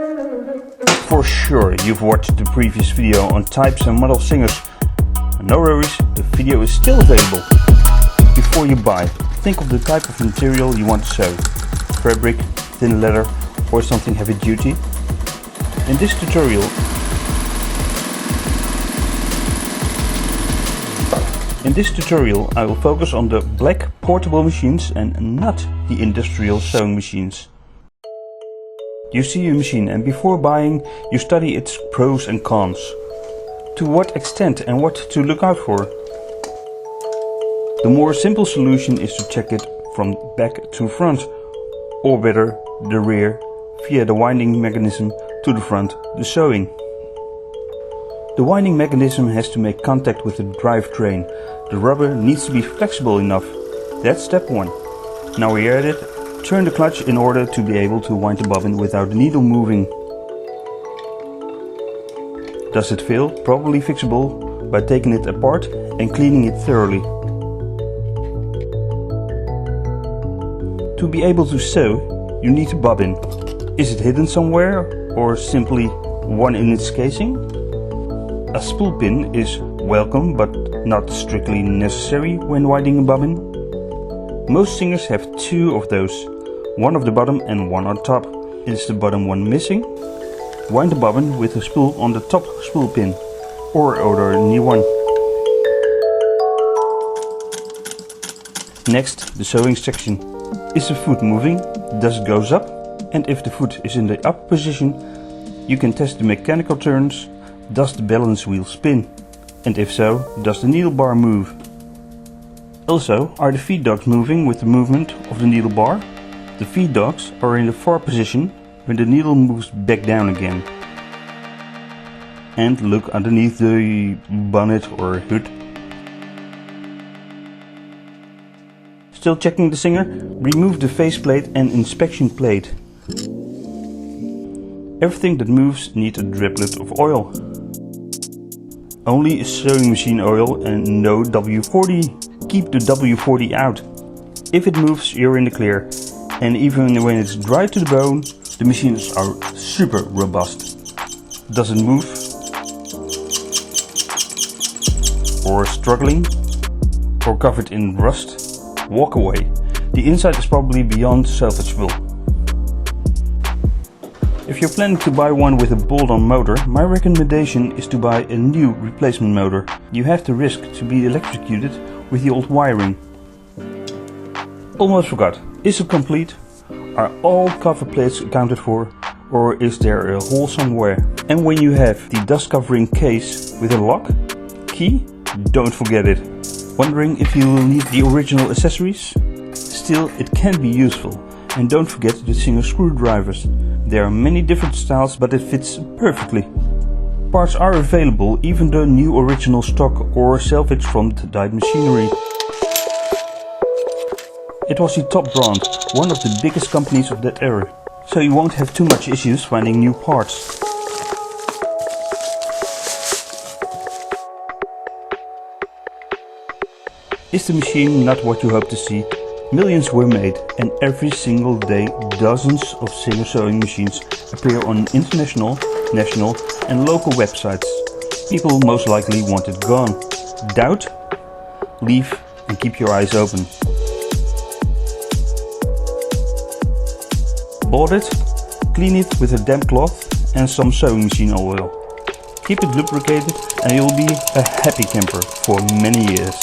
For sure you've watched the previous video on types and model singers. No worries, the video is still available. Before you buy, think of the type of material you want to sew. Fabric, thin leather or something heavy duty. In this tutorial I will focus on the black portable machines and not the industrial sewing machines. You see a machine and before buying you study its pros and cons. To what extent and what to look out for. The more simple solution is to check it from back to front, or better the rear, via the winding mechanism to the front, the sewing. The winding mechanism has to make contact with the drivetrain. The rubber needs to be flexible enough. That's step 1. Now we're at it. Turn the clutch in order to be able to wind the bobbin without the needle moving. Does it fail? Probably fixable by taking it apart and cleaning it thoroughly. To be able to sew, you need a bobbin. Is it hidden somewhere or simply one in its casing? A spool pin is welcome but not strictly necessary when winding a bobbin. Most singers have 2 of those, one on the bottom and one on top. Is the bottom one missing? Wind the bobbin with a spool on the top spool pin or order a new one. Next, the sewing section. Is the foot moving? Does it goes up? And if the foot is in the up position, you can test the mechanical turns. Does the balance wheel spin? And if so, does the needle bar move? Also, are the feed dogs moving with the movement of the needle bar? The feed dogs are in the far position when the needle moves back down again. And look underneath the bonnet or hood. Still checking the singer? Remove the faceplate and inspection plate. Everything that moves needs a driplet of oil. Only sewing machine oil and no WD-40. Keep the WD-40 out. If it moves, you're in the clear. And even when it's dry to the bone, the machines are super robust. Does it move? Or struggling? Or covered in rust? Walk away. The inside is probably beyond salvageable. If you're planning to buy one with a bolt-on motor, my recommendation is to buy a new replacement motor. You have the risk to be electrocuted with the old wiring. Almost forgot. Is it complete? Are all cover plates accounted for? Or is there a hole somewhere? And when you have the dust covering case with a lock, key, don't forget it. Wondering if you will need the original accessories? Still, it can be useful. And don't forget the single screwdrivers. There are many different styles, but it fits perfectly. Parts are available, even the new original stock or salvage from the dyed machinery. It was the top brand, one of the biggest companies of that era, so you won't have too much issues finding new parts. Is the machine not what you hope to see? Millions were made, and every single day dozens of singer sewing machines appear on international, national and local websites. People most likely want it gone. Doubt? Leave and keep your eyes open. Bought it? Clean it with a damp cloth and some sewing machine oil. Keep it lubricated and you'll be a happy camper for many years.